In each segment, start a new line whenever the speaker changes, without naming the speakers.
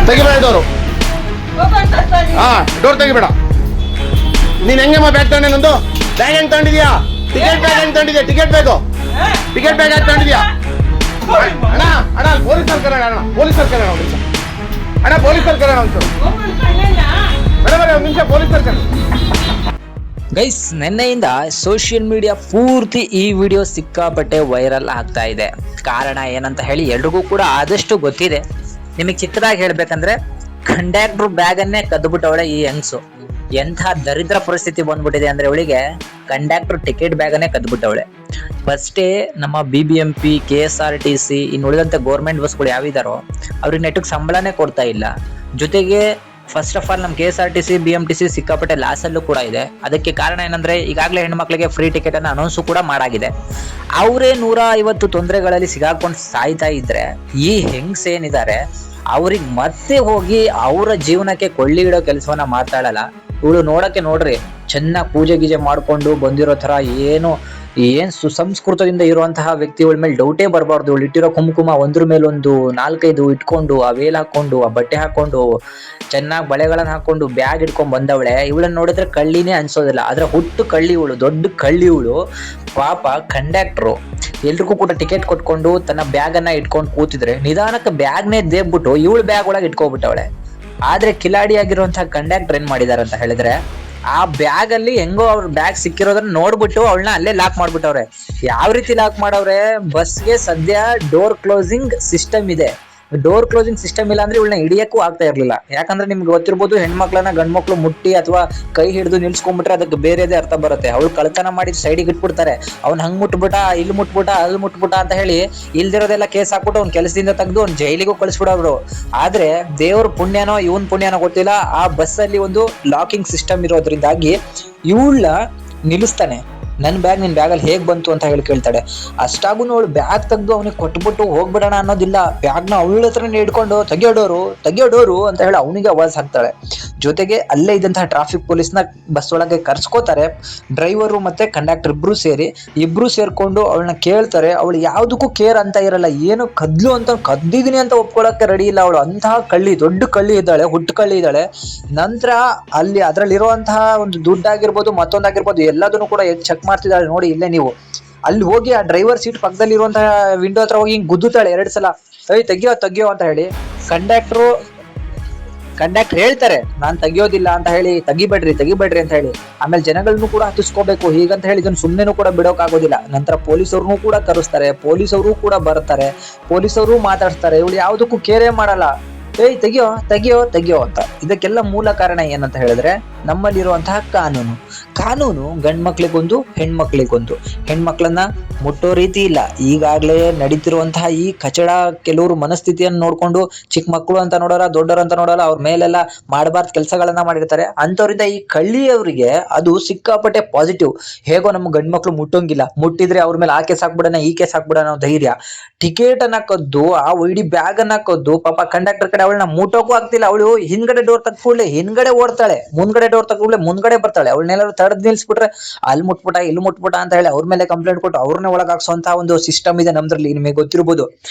ತೆಗಿಬೇಡ door. ಹಾ, door ತೆಗಿಬೇಡ. ನೀನ್ ಹೆಂಗಮ್ಮ bag ತಗೊಂಡೆ? ನಂದು ಬ್ಯಾಗ್ ಹೆಂಗ್ ತಗೊಂಡಿದ್ಯಾ? ಟಿಕೆಟ್ ಬ್ಯಾಗ್ ಹೆಂಗ್ ತಗೊಂಡಿದ್ಯಾ? ಟಿಕೆಟ್ ಬ್ಯಾಗ್ ಯಾಕೆ ತಗೊಂಡಿದ್ಯಾ? ಅಣ್ಣ ಅಣ್ಣ ಪೊಲೀಸರು ಕರೋಣ. ಅಣ್ಣ ಪೊಲೀಸರು ಕರೋಣ ಒಂದು ನಿಮಿಷ. ಅಣ್ಣ ಪೊಲೀಸರು ಕರೋಣ ಒಂಚೂರು. ಬರಬರ ಒಂದು ನಿಮಿಷ ಪೊಲೀಸರು ಕರೋಣ.
ಗೈಸ್, ನಿನ್ನೆಯಿಂದ ಸೋಷಿಯಲ್ ಮೀಡಿಯಾ ಪೂರ್ತಿ ಈ ವಿಡಿಯೋ ಸಿಕ್ಕಾಪಟ್ಟೆ ವೈರಲ್ ಆಗ್ತಾ ಇದೆ. ಕಾರಣ ಏನಂತ ಹೇಳಿ ಎಲ್ರಿಗೂ ಕೂಡ ಆದಷ್ಟು ಗೊತ್ತಿದೆ. ನಿಮಗೆ ಚಿಕ್ಕದಾಗಿ ಹೇಳ್ಬೇಕಂದ್ರೆ, ಕಂಡಕ್ಟ್ರು ಬ್ಯಾಗ್ ಅನ್ನೇ ಕದ್ದುಬಿಟ್ಟವಳೆ ಈ ಹೆಂಗ್ಸು. ಎಂಥ ದರಿದ್ರ ಪರಿಸ್ಥಿತಿ ಬಂದ್ಬಿಟ್ಟಿದೆ ಅಂದ್ರೆ ಇವಳಿಗೆ ಕಂಡಕ್ಟರ್ ಟಿಕೆಟ್ ಬ್ಯಾಗ್ ಅನ್ನೇ ಕದ್ದುಬಿಟ್ಟವಳೆ. ಫಸ್ಟೇ ನಮ್ಮ BBMP, KSRTC ಇನ್ನು ಉಳಿದಂತೆ ಗೌರ್ಮೆಂಟ್ ಬಸ್ಗಳು ಯಾವಿದಾರೋ ಅವ್ರಿಗೆ ನೆಟ್ಟಿಗೆ ಸಂಬಳನೇ ಕೊಡ್ತಾ ಇಲ್ಲ. ಜೊತೆಗೆ ಫಸ್ಟ್ ಆಫ್ ಆಲ್ ನಮ್ಮ KSRTC, BMTC ಸಿಕ್ಕಾಪಟ್ಟೆ ಲಾಸ್ ಅಲ್ಲೂ ಕೂಡ ಇದೆ. ಅದಕ್ಕೆ ಕಾರಣ ಏನಂದ್ರೆ, ಈಗಾಗಲೇ ಹೆಣ್ಮಕ್ಳಿಗೆ ಫ್ರೀ ಟಿಕೆಟ್ ಅನ್ನು ಅನೌನ್ಸು ಕೂಡ ಮಾಡಾಗಿದೆ. ಅವರೇ 150 ತೊಂದರೆಗಳಲ್ಲಿ ಸಿಗಾಕೊಂಡು ಸಾಯ್ತಾ ಇದ್ರೆ, ಈ ಹೆಂಗ್ಸೇನಿದ್ದಾರೆ ಅವ್ರಿಗೆ ಮತ್ತೆ ಹೋಗಿ ಅವರ ಜೀವನಕ್ಕೆ ಕೊಳ್ಳಿ ಇಡೋ ಕೆಲಸವನ್ನ ಮಾಡ್ತಾಳಲ್ಲ ಇವಳು. ನೋಡಕ್ಕೆ ನೋಡ್ರಿ, ಚೆನ್ನಾಗಿ ಪೂಜೆ ಗೀಜೆ ಮಾಡ್ಕೊಂಡು ಬಂದಿರೋ ತರ ಏನ್ ಸುಸಂಸ್ಕೃತದಿಂದ ಇರುವಂತಹ ವ್ಯಕ್ತಿಗಳ ಮೇಲೆ ಡೌಟೇ ಬರಬಾರ್ದು. ಇವಳು ಇಟ್ಟಿರೋ ಕುಂಕುಮ ಒಂದ್ರ ಮೇಲೆ ಒಂದು 4-5 ಇಟ್ಕೊಂಡು, ಆ ವೇಲ್ ಹಾಕೊಂಡು, ಆ ಬಟ್ಟೆ ಹಾಕೊಂಡು, ಚೆನ್ನಾಗಿ ಬಳೆಗಳನ್ನ ಹಾಕೊಂಡು ಬ್ಯಾಗ್ ಇಟ್ಕೊಂಡ್ ಬಂದವಳೆ. ಇವಳನ್ನ ನೋಡಿದ್ರೆ ಕಳ್ಳಿನೇ ಅನ್ಸೋದಿಲ್ಲ. ಆದ್ರೆ ಹುಟ್ಟು ಕಳ್ಳಿ ಇವಳು, ದೊಡ್ಡ ಕಳ್ಳಿ ಇವಳು. ಪಾಪ ಕಂಡಕ್ಟ್ರು ಎಲ್ರಿಗೂ ಕೂಡ ಟಿಕೆಟ್ ಕೊಟ್ಕೊಂಡು ತನ್ನ ಬ್ಯಾಗ್ ಅನ್ನ ಇಟ್ಕೊಂಡು ಕೂತಿದ್ರೆ, ನಿಧಾನಕ್ಕೆ ಬ್ಯಾಗ್ನೇ ದೇಬ್ಬಿಟ್ಟು ಇವಳು ಬ್ಯಾಗ್ ಒಳಗೆ ಇಟ್ಕೊಬಿಟ್ಟವಳೆ. ಆದ್ರೆ ಕಿಲಾಡಿ ಆಗಿರುವಂತಹ ಕಂಡಕ್ಟರ್ ಏನ್ ಮಾಡಿದಾರೆ ಅಂತ ಹೇಳಿದ್ರೆ, ಆ ಬ್ಯಾಗ್ ಅಲ್ಲಿ ಹೆಂಗೋ ಅವ್ರ ಬ್ಯಾಗ್ ಸಿಕ್ಕಿರೋದನ್ನ ನೋಡ್ಬಿಟ್ಟು ಅವಳನ್ನ ಅಲ್ಲೇ ಲಾಕ್ ಮಾಡ್ಬಿಟ್ಟವ್ರೆ. ಯಾವ ರೀತಿ ಲಾಕ್ ಮಾಡವ್ರೆ? ಬಸ್ಗೆ ಸದ್ಯ ಡೋರ್ ಕ್ಲೋಸಿಂಗ್ ಸಿಸ್ಟಮ್ ಇದೆ. ಡೋರ್ ಕ್ಲೋಸಿಂಗ್ ಸಿಸ್ಟಮ್ ಇಲ್ಲ ಅಂದ್ರೆ ಇವಳನ್ನ ಹಿಡಿಯಕ್ಕೂ ಆಗ್ತಾ ಇರ್ಲಿಲ್ಲ. ಯಾಕಂದ್ರೆ ನಿಮ್ಗೆ ಗೊತ್ತಿರ್ಬೋದು, ಹೆಣ್ಮಕ್ಳನ್ನ ಗಂಡ್ಮಕ್ಳು ಮುಟ್ಟಿ ಅಥವಾ ಕೈ ಹಿಡಿದು ನಿಲ್ಸ್ಕೊಂಡ್ಬಿಟ್ರೆ ಅದಕ್ಕೆ ಬೇರೆದೇ ಅರ್ಥ ಬರುತ್ತೆ. ಅವಳು ಕಳ್ತನ ಮಾಡಿ ಸೈಡಿಗೆ ಇಟ್ಬಿಡ್ತಾರೆ. ಅವ್ನ್ ಹಂಗ್ ಮುಟ್ಬಿಟ್ಟ, ಇಲ್ಲಿ ಮುಟ್ಬಿಟ್ಟ, ಅಲ್ಲಿ ಮುಟ್ಬಿಟ್ಟ ಅಂತ ಹೇಳಿ ಇಲ್ದಿರೋದೆಲ್ಲ ಕೇಸ್ ಹಾಕ್ಬಿಟ್ಟು ಅವ್ನ ಕೆಲಸದಿಂದ ತೆಗೆದು ಅವ್ನ ಜೈಲಿಗೂ ಕಳಿಸ್ಬಿಡೋರು. ಆದ್ರೆ ದೇವ್ರ ಪುಣ್ಯನೋ ಇವನ್ ಪುಣ್ಯನೋ ಗೊತ್ತಿಲ್ಲ, ಆ ಬಸ್ ಅಲ್ಲಿ ಒಂದು ಲಾಕಿಂಗ್ ಸಿಸ್ಟಮ್ ಇರೋದ್ರಿಂದಾಗಿ ಇವಳ ನಿಲ್ಲಿಸ್ತಾನೆ. ನನ್ನ ಬ್ಯಾಗ್ ನಿನ್ ಬ್ಯಾಗಲ್ಲಿ ಹೇಗ್ ಬಂತು ಅಂತ ಹೇಳಿ ಕೇಳ್ತಾಳೆ. ಅಷ್ಟಾಗೂ ಅವಳು ಬ್ಯಾಗ್ ತೆಗೆದು ಅವನಿಗೆ ಕೊಟ್ಬಿಟ್ಟು ಹೋಗ್ಬಿಡೋಣ ಅನ್ನೋದಿಲ್ಲ. ಬ್ಯಾಗ್ನ ಅವಳ ಹತ್ರನೇ ಹಿಡ್ಕೊಂಡು ತೆಗಿಯೋಡೋರು ಅಂತ ಹೇಳಿ ಅವನಿಗೆ ಆವಾಜ್ ಹಾಕ್ತಾಳೆ. ಜೊತೆಗೆ ಅಲ್ಲೇ ಇದ್ದಂತಹ ಟ್ರಾಫಿಕ್ ಪೊಲೀಸ್ನ ಬಸ್ ಒಳಗೆ ಕರ್ಸ್ಕೋತಾರೆ. ಡ್ರೈವರು ಮತ್ತೆ ಕಂಡಕ್ಟರ್ ಇಬ್ರು ಸೇರ್ಕೊಂಡು ಅವಳನ್ನ ಕೇಳ್ತಾರೆ. ಅವಳು ಯಾವ್ದಕ್ಕೂ ಕೇರ್ ಅಂತ ಇರಲ್ಲ. ಏನು ಕದ್ದಿದೀನಿ ಅಂತ ಒಪ್ಕೊಳಕ್ಕೆ ರೆಡಿ ಇಲ್ಲ ಅವಳು. ಅಂತಹ ಕಳ್ಳಿ, ದೊಡ್ಡ ಕಳ್ಳಿ ಇದ್ದಾಳೆ, ಹುಟ್ಟು ಕಳ್ಳಿ ಇದ್ದಾಳೆ. ನಂತರ ಅಲ್ಲಿ ಅದ್ರಲ್ಲಿರುವಂತಹ ಒಂದು ದುಡ್ಡಾಗಿರ್ಬೋದು, ಮತ್ತೊಂದಾಗಿರ್ಬೋದು, ಎಲ್ಲದನ್ನು ಕೂಡ ಚೆಕ್ ಮಾಡ್ತಿದ್ದಾಳೆ. ನೋಡಿ ಇಲ್ಲೇ ನೀವು ಅಲ್ಲಿ ಹೋಗಿ ಆ ಡ್ರೈವರ್ ಸೀಟ್ ಪಕ್ಕದಲ್ಲಿ ಇರುವಂತಹ ವಿಂಡೋ ಹತ್ರ ಹೋಗಿ ಹಿಂಗ್ ಗುದ್ದುತ್ತಾಳೆ 2 ಸಲ. ತೆಗಿಯೋ ಅಂತ ಹೇಳಿ ಕಂಡಕ್ಟರ್ ಹೇಳ್ತಾರೆ, ನಾನ್ ತೆಗಿಯೋದಿಲ್ಲ ಅಂತ ಹೇಳಿ, ತೆಗಿಬೇಡ್ರಿ ಅಂತ ಹೇಳಿ. ಆಮೇಲೆ ಜನಗಳನ್ನು ಕೂಡ ಹತ್ತಿಸ್ಕೋಬೇಕು ಹೀಗಂತ ಹೇಳಿ ಇದನ್ನು ಸುಮ್ಮನೆನೂ ಕೂಡ ಬಿಡೋಕ್ ಆಗೋದಿಲ್ಲ. ನಂತರ ಪೊಲೀಸವ್ರನ್ನೂ ಕೂಡ ಕರೆಸ್ತಾರೆ. ಪೊಲೀಸವರು ಕೂಡ ಬರ್ತಾರೆ. ಪೊಲೀಸವರು ಮಾತಾಡ್ತಾರೆ. ಇವಳು ಯಾವ್ದಕ್ಕೂ ಕೇರೇ ಮಾಡಲ್ಲ. ತೆಗಿಯೋ ಅಂತ. ಇದಕ್ಕೆಲ್ಲ ಮೂಲ ಕಾರಣ ಏನಂತ ಹೇಳಿದ್ರೆ, ನಮ್ಮಲ್ಲಿರುವಂತಹ ಕಾನೂನು ಗಂಡ್ಮಕ್ಳಿಗೊಂದು, ಹೆಣ್ಮಕ್ಳಿಗೊಂದು. ಹೆಣ್ಮಕ್ಳನ್ನ ಮುಟ್ಟೋ ರೀತಿ ಇಲ್ಲ. ಈಗಾಗ್ಲೇ ನಡೀತಿರುವಂತಹ ಈ ಕಚಡ ಕೆಲವರು ಮನಸ್ಥಿತಿಯನ್ನು ನೋಡ್ಕೊಂಡು ಚಿಕ್ಕ ಮಕ್ಕಳು ಅಂತ ನೋಡೋಲ್ಲ, ದೊಡ್ಡವರು ಅಂತ ನೋಡೋಲ್ಲ, ಅವ್ರ ಮೇಲೆಲ್ಲ ಮಾಡಬಾರ್ದು ಕೆಲಸಗಳನ್ನ ಮಾಡಿರ್ತಾರೆ. ಅಂತವ್ರಿಂದ ಈ ಕಳ್ಳಿಯವರಿಗೆ ಅದು ಸಿಕ್ಕಾಪಟ್ಟೆ ಪಾಸಿಟಿವ್. ಹೇಗೋ ನಮ್ಮ ಗಂಡ್ಮಕ್ಳು ಮುಟ್ಟೋಂಗಿಲ್ಲ, ಮುಟ್ಟಿದ್ರೆ ಅವ್ರ ಮೇಲೆ ಆ ಕೇಸ್ ಹಾಕ್ಬಿಡೋಣ, ಈ ಕೇಸ್ ಹಾಕ್ಬಿಡೋಣ ಅನ್ನೋ ಧೈರ್ಯ. ಟಿಕೆಟ್ ಅನ್ನ ಕದ್ದು, ಆ ಇಡೀ ಬ್ಯಾಗ್ ಅನ್ನ ಕದ್ದು, ಪಾಪ ಕಂಡಕ್ಟರ್ ಕಡೆ ಅವಳನ್ನ ಮುಟ್ಟೋಕ್ಕೂ ಆಗ್ತಿಲ್ಲ. ಅವಳು ಹಿಂದ್ಗಡೆ ಡೋರ್ ತಗ್ಕೂಡ್ಲೆ ಹಿಂದ್ಗಡೆ ಓಡ್ತಾಳೆ, ಮುಂದ್ಗಡೆ ಡೋರ್ ತಗ್ಕೂಡ್ಲೆ ಮುಂದ್ಗಡೆ ಬರ್ತಾಳೆ. ಅವಳನ್ನೆಲ್ಲರೂ ತಡೆದ್ ನಿಲ್ಸ್ಬಿಟ್ರೆ ಅಲ್ಲಿ ಮುಟ್ಬಿಟ್ಟ, ಇಲ್ಲಿ ಮುಟ್ಬಿಟ್ಟ ಅಂತ ಹೇಳಿ ಅವ್ರ ಮೇಲೆ ಕಂಪ್ಲೇಂಟ್ ಕೊಟ್ಟು ಅವ್ರನ್ನೇ ಒಳಗಾಕ್ಸುವಂತಹ ಒಂದು ಸಿಸ್ಟಮ್ ಇದೆ ನಮ್ದ್ರಲ್ಲಿ. ನಿಮಗೆ ಗೊತ್ತಿರ್ಬೋದು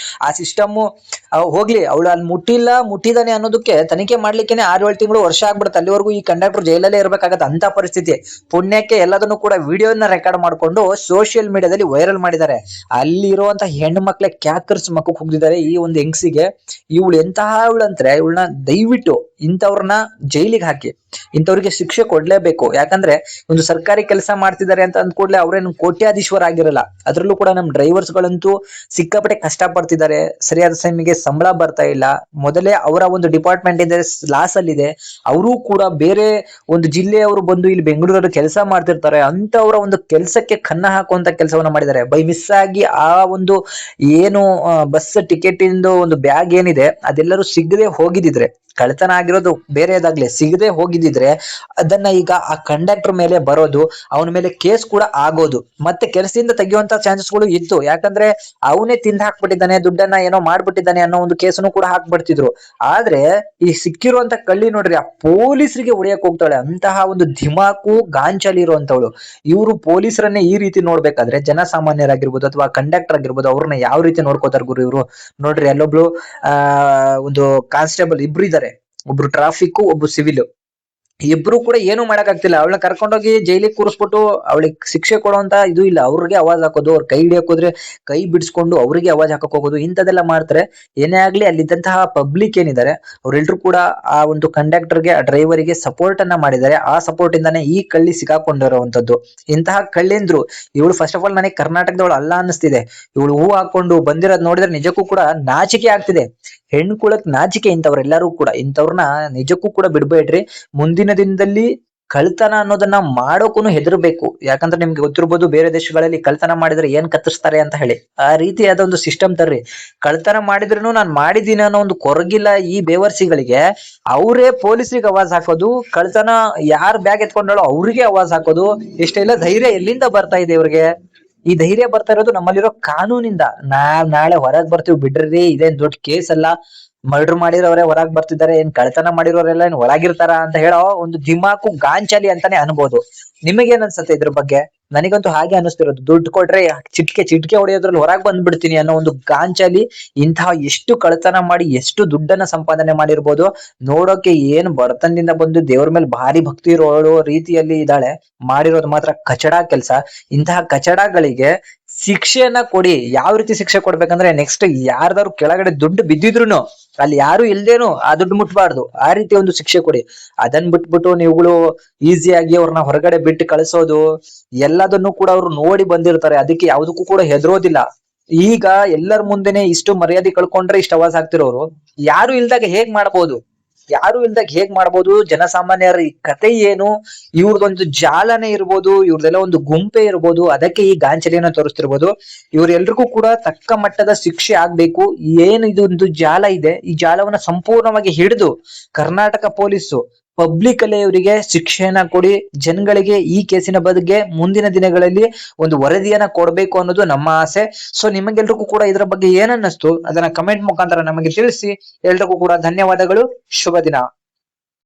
ಆ ಸಿಸ್ಟಮ್. ಹೋಗ್ಲಿ, ಅವಳು ಅಲ್ಲಿ ಮುಟ್ಟಿದಾನೆ ಅನ್ನೋದಕ್ಕೆ ತನಿಖೆ ಮಾಡ್ಲಿಕ್ಕೆ 6-7 ತಿಂಗಳು, ವರ್ಷ ಆಗ್ಬಿಡುತ್ತೆ. ಅಲ್ಲಿವರೆಗೂ ಈ ಕಂಡಕ್ಟರ್ ಜೈಲಲ್ಲೇ ಇರ್ಬೇಕಾಗತ್ತೆ. ಅಂತ ಪರಿಸ್ಥಿತಿ. ಪುಣ್ಯಕ್ಕೆ ಎಲ್ಲದನ್ನು ಕೂಡ ವಿಡಿಯೋನ ರೆಕಾರ್ಡ್ ಮಾಡ್ಕೊಂಡು ಸೋಷಿಯಲ್ ಮೀಡಿಯಾದಲ್ಲಿ ವೈರಲ್ ಮಾಡಿದ್ದಾರೆ. ಅಲ್ಲಿ ಇರುವಂತಹ ಹೆಣ್ಣು ಮಕ್ಳೆ ಕ್ಯಾಕರ್ಸ್ ಮಕ್ಕಕ್ಕೆ ಹೋಗಿದ್ದಾರೆ ಈ ಒಂದು ಹೆಂಗ್ಸಿಗೆ. ಇವಳು ಎಂತಹವಳಂದ್ರೆ, ಇವಳನ್ನ ದಯವಿಟ್ಟು ಇಂಥವ್ರನ್ನ ಜೈಲಿಗೆ ಹಾಕಿ, ಇಂಥವ್ರಿಗೆ ಶಿಕ್ಷೆ ಕೊಡ್ಲೇಬೇಕು. ಯಾಕಂದ್ರೆ ಒಂದು ಸರ್ಕಾರಿ ಕೆಲಸ ಮಾಡ್ತಿದ್ದಾರೆ ಅಂತ ಅಂದ್ಕೂಡ್ಲೆ ಅವ್ರೇನು ಕೋಟ್ಯಾಧೀಶ್ವರ ಆಗಿರಲ್ಲ. ಅದ್ರಲ್ಲೂ ಕೂಡ ನಮ್ ಡ್ರೈವರ್ಸ್ ಗಳಂತೂ ಸಿಕ್ಕಾಪಟ್ಟೆ ಕಷ್ಟ ಪಡ್ತಿದ್ದಾರೆ. ಸರಿಯಾದ ಸಮಯಕ್ಕೆ ಸಂಬಳ ಬರ್ತಾ ಇಲ್ಲ. ಮೊದಲೇ ಅವರ ಒಂದು ಡಿಪಾರ್ಟ್ಮೆಂಟ್ ಇದೆ ಲಾಸ್ ಅಲ್ಲಿ ಇದೆ. ಅವರು ಕೂಡ ಬೇರೆ ಒಂದು ಜಿಲ್ಲೆಯವರು ಬಂದು ಇಲ್ಲಿ ಬೆಂಗಳೂರಲ್ಲಿ ಕೆಲಸ ಮಾಡ್ತಿರ್ತಾರೆ. ಅಂತವರ ಒಂದು ಕೆಲಸಕ್ಕೆ ಕನ್ನ ಹಾಕುವಂತ ಕೆಲಸವನ್ನ ಮಾಡಿದ್ದಾರೆ. ಬೈ ಮಿಸ್ ಆಗಿ ಆ ಒಂದು ಏನು ಬಸ್ ಟಿಕೆಟ್ ಇಂದು ಒಂದು ಬ್ಯಾಗ್ ಏನಿದೆ ಅದೆಲ್ಲರೂ ಸಿಗದೆ ಹೋಗಿದ್ರೆ, ಕಳ್ತನ ಆಗಿರೋದು ಬೇರೆದಾಗ್ಲಿ, ಸಿಗದೆ ಹೋಗಿದ್ರೆ ಅದನ್ನ ಈಗ ಆ ಕಂಡಕ್ಟರ್ ಮೇಲೆ ಬರೋದು, ಅವನ ಮೇಲೆ ಕೇಸ್ ಕೂಡ ಆಗೋದು, ಮತ್ತೆ ಕೆಲಸದಿಂದ ತೆಗೆಯುವಂತ ಚಾನ್ಸಸ್ಗಳು ಇತ್ತು. ಯಾಕಂದ್ರೆ ಅವನೇ ತಿಂದು ಹಾಕ್ಬಿಟ್ಟಿದ್ದಾನೆ, ದುಡ್ಡನ್ನ ಏನೋ ಮಾಡ್ಬಿಟ್ಟಿದ್ದಾನೆ ಅನ್ನೋ ಒಂದು ಕೇಸನ್ನು ಕೂಡ ಹಾಕ್ಬಿಡ್ತಿದ್ರು. ಆದ್ರೆ ಈ ಸಿಕ್ಕಿರುವಂತ ಕಳ್ಳಿ ನೋಡ್ರಿ ಆ ಪೊಲೀಸರಿಗೆ ಹೊಡೆಯಕ್ ಹೋಗ್ತಾಳೆ, ಅಂತಹ ಒಂದು ಧಿಮಾಕು ಗಾಂಚಲಿ ಇರುವಂತವಳು. ಇವರು ಪೊಲೀಸರನ್ನೇ ಈ ರೀತಿ ನೋಡ್ಬೇಕಾದ್ರೆ ಜನಸಾಮಾನ್ಯರಾಗಿರ್ಬೋದು ಅಥವಾ ಕಂಡಕ್ಟರ್ ಆಗಿರ್ಬೋದು ಅವ್ರನ್ನ ಯಾವ ರೀತಿ ನೋಡ್ಕೋತಾರ ಗುರು ಇವರು. ನೋಡ್ರಿ ಅಲ್ಲೊಬ್ಳು ಒಂದು ಕಾನ್ಸ್ಟೇಬಲ್ ಇಬ್ರು ಇದಾರೆ, ಒಬ್ರು ಟ್ರಾಫಿಕ್ ಒಬ್ರು ಸಿವಿಲ್. ಇಬ್ರು ಕೂಡ ಏನು ಮಾಡಕ್ ಆಗ್ತಿಲ್ಲ. ಅವಳನ್ನ ಕರ್ಕೊಂಡೋಗಿ ಜೈಲಿಗೆ ಕೂರಿಸ್ಬಿಟ್ಟು ಅವಳಿಗೆ ಶಿಕ್ಷೆ ಕೊಡುವಂತ ಇದು ಇಲ್ಲ. ಅವ್ರಿಗೆ ಅವಾಜ್ ಹಾಕೋದು, ಅವ್ರ ಕೈ ಹಿಡಿಯಕ್ ಹೋದ್ರೆ ಕೈ ಬಿಡಿಸ್ಕೊಂಡು ಅವ್ರಿಗೆ ಅವಾಜ್ ಹಾಕಕ್ ಹೋಗೋದು, ಇಂಥದೆಲ್ಲ ಮಾಡ್ತಾರೆ. ಏನೇ ಆಗ್ಲಿ ಅಲ್ಲಿದ್ದಂತಹ ಪಬ್ಲಿಕ್ ಏನಿದ್ದಾರೆ ಅವ್ರೆಲ್ರು ಕೂಡ ಆ ಒಂದು ಕಂಡಕ್ಟರ್ಗೆ ಆ ಡ್ರೈವರಿಗೆ ಸಪೋರ್ಟ್ ಅನ್ನ ಮಾಡಿದ್ದಾರೆ. ಆ ಸಪೋರ್ಟ್ ಇಂದಾನೆ ಈ ಕಳ್ಳಿ ಸಿಕ್ಕಾಕೊಂಡಿರುವಂತದ್ದು. ಇಂತಹ ಕಳ್ಳಿಂದ್ರು ಇವಳು ಫಸ್ಟ್ ಆಫ್ ಆಲ್ ನನಗೆ ಕರ್ನಾಟಕದವಳು ಅಲ್ಲ ಅನ್ನಿಸ್ತಿದೆ. ಇವಳು ಹೂ ಹಾಕೊಂಡು ಬಂದಿರೋದ್ ನೋಡಿದ್ರೆ ನಿಜಕ್ಕೂ ಕೂಡ ನಾಚಿಕೆ ಆಗ್ತಿದೆ. ಹೆಣ್ಣು ಕುಳಕ್ ನಾಚಿಕೆ ಇಂಥವ್ರೆಲ್ಲರೂ ಕೂಡ. ಇಂಥವ್ರನ್ನ ನಿಜಕ್ಕೂ ಕೂಡ ಬಿಡ್ಬೇಡ್ರಿ. ಮುಂದಿನ ದಿನದಲ್ಲಿ ಕಳ್ತನ ಅನ್ನೋದನ್ನ ಮಾಡೋಕು ಹೆದರ್ಬೇಕು. ಯಾಕಂದ್ರೆ ನಿಮ್ಗೆ ಗೊತ್ತಿರ್ಬೋದು ಬೇರೆ ದೇಶಗಳಲ್ಲಿ ಕಳ್ತನ ಮಾಡಿದ್ರೆ ಏನ್ ಕತ್ತರಿಸ್ತಾರೆ ಅಂತ ಹೇಳಿ. ಆ ರೀತಿಯಾದ ಒಂದು ಸಿಸ್ಟಮ್ ತರ್ರಿ. ಕಳ್ತನ ಮಾಡಿದ್ರು ನಾನ್ ಮಾಡಿದೀನಿ ಅನ್ನೋ ಒಂದು ಕೊರಗಿಲ್ಲ ಈ ಬೇವರ್ಸಿಗಳಿಗೆ. ಅವರೇ ಪೊಲೀಸರಿಗೆ ಅವಾಜ್ ಹಾಕೋದು, ಕಳ್ತನ ಯಾರ್ ಬ್ಯಾಗ್ ಎತ್ಕೊಂಡಾಳೋ ಅವ್ರಿಗೆ ಅವಾಜ್ ಹಾಕೋದು. ಇಷ್ಟೆಲ್ಲ ಧೈರ್ಯ ಎಲ್ಲಿಂದ ಬರ್ತಾ ಇದೆ ಇವ್ರಿಗೆ? ಈ ಧೈರ್ಯ ಬರ್ತಾ ಇರೋದು ನಮ್ಮಲ್ಲಿರೋ ಕಾನೂನಿಂದ. ನಾಳೆ ಹೊರಗ್ ಬರ್ತೀವಿ ಬಿಡ್ರಿ, ಇದೇನ್ ದೊಡ್ಡ ಕೇಸ್ ಅಲ್ಲ. ಮರ್ಡರ್ ಮಾಡಿರೋರೇ ಹೊರಗ್ ಬರ್ತಿದ್ದಾರೆ, ಏನ್ ಕಳ್ತನ ಮಾಡಿರೋರೆಲ್ಲ ಏನ್ ಒಳಗಿರ್ತಾರ ಅಂತ ಹೇಳೋ ಒಂದು ಧಿಮಾಕು ಗಾಂಚಲಿ ಅಂತಾನೆ ಅನ್ಬೋದು. ನಿಮಗೇನ್ ಅನ್ಸುತ್ತೆ ಇದ್ರ ಬಗ್ಗೆ? ನನಗಂತೂ ಹಾಗೆ ಅನಿಸ್ತಿರೋದು. ದುಡ್ಡು ಕೊಟ್ರೆ ಚಿಟ್ಕೆ ಹೊಡೆಯೋದ್ರಲ್ಲಿ ಹೊರಗ್ ಬಂದ್ಬಿಡ್ತೀನಿ ಅನ್ನೋ ಒಂದು ಗಾಂಚಲಿ. ಇಂತಹ ಎಷ್ಟು ಕಳ್ತನ ಮಾಡಿ ಎಷ್ಟು ದುಡ್ಡನ್ನ ಸಂಪಾದನೆ ಮಾಡಿರ್ಬೋದು. ನೋಡೋಕೆ ಏನು ಬಡತನದಿಂದ ಬಂದು ದೇವ್ರ ಮೇಲೆ ಭಾರಿ ಭಕ್ತಿ ಇರೋ ರೀತಿಯಲ್ಲಿ ಇದ್ದಾಳೆ. ಮಾಡಿರೋದು ಮಾತ್ರ ಕಚಡ ಕೆಲ್ಸ. ಇಂತಹ ಕಚಡಗಳಿಗೆ ಶಿಕ್ಷೆಯನ್ನ ಕೊಡಿ. ಯಾವ ರೀತಿ ಶಿಕ್ಷೆ ಕೊಡ್ಬೇಕಂದ್ರೆ ನೆಕ್ಸ್ಟ್ ಯಾರ್ದಾರು ಕೆಳಗಡೆ ದುಡ್ಡು ಬಿದ್ದಿದ್ರು ಅಲ್ಲಿ ಯಾರು ಇಲ್ದೇನು ಆ ದುಡ್ಡು ಮುಟ್ಬಾರ್ದು. ಆ ರೀತಿ ಒಂದು ಶಿಕ್ಷೆ ಕೊಡಿ. ಅದನ್ ಬಿಟ್ಬಿಟ್ಟು ನೀವುಗಳು ಈಸಿಯಾಗಿ ಅವ್ರನ್ನ ಹೊರಗಡೆ ಬಿಟ್ಟು ಕಳಿಸೋದು ಎಲ್ಲದನ್ನು ಕೂಡ ಅವ್ರು ನೋಡಿ ಬಂದಿರ್ತಾರೆ. ಅದಕ್ಕೆ ಯಾವ್ದಕ್ಕೂ ಕೂಡ ಹೆದರೋದಿಲ್ಲ. ಈಗ ಎಲ್ಲರ ಮುಂದೆನೆ ಇಷ್ಟು ಮರ್ಯಾದೆ ಕಳ್ಕೊಂಡ್ರೆ ಇಷ್ಟ ಅವಾಜ್ ಆಗ್ತಿರೋರು ಯಾರು ಇಲ್ದಾಗ ಹೇಗ್ ಮಾಡ್ಬೋದು? ಜನಸಾಮಾನ್ಯರ ಈ ಕತೆ ಏನು? ಇವ್ರದೊಂದು ಜಾಲನೆ ಇರ್ಬೋದು, ಇವ್ರದೆಲ್ಲ ಒಂದು ಗುಂಪೆ ಇರ್ಬೋದು, ಅದಕ್ಕೆ ಈ ಗಾಂಚಲಿಯನ್ನ ತೋರಿಸ್ತಿರ್ಬೋದು. ಇವ್ರೆಲ್ರಿಗೂ ಕೂಡ ತಕ್ಕ ಮಟ್ಟದ ಶಿಕ್ಷೆ ಆಗ್ಬೇಕು. ಏನು ಇದೊಂದು ಜಾಲ ಇದೆ, ಈ ಜಾಲವನ್ನ ಸಂಪೂರ್ಣವಾಗಿ ಹಿಡಿದು ಕರ್ನಾಟಕ ಪೊಲೀಸು ಪಬ್ಲಿಕ್ ಅಲ್ಲೇ ಇವರಿಗೆ ಶಿಕ್ಷೆಯನ್ನ ಕೊಡಿ. ಜನಗಳಿಗೆ ಈ ಕೇಸಿನ ಬಗ್ಗೆ ಮುಂದಿನ ದಿನಗಳಲ್ಲಿ ಒಂದು ವರದಿಯನ್ನ ಕೊಡ್ಬೇಕು ಅನ್ನೋದು ನಮ್ಮ ಆಸೆ. ಸೊ ನಿಮಗೆಲ್ರಿಗೂ ಕೂಡ ಇದರ ಬಗ್ಗೆ ಏನನ್ನಿಸ್ತು ಅದನ್ನ ಕಮೆಂಟ್ ಮುಖಾಂತರ ನಮಗೆ ತಿಳಿಸಿ. ಎಲ್ರಿಗೂ ಕೂಡ ಧನ್ಯವಾದಗಳು. ಶುಭ ದಿನ.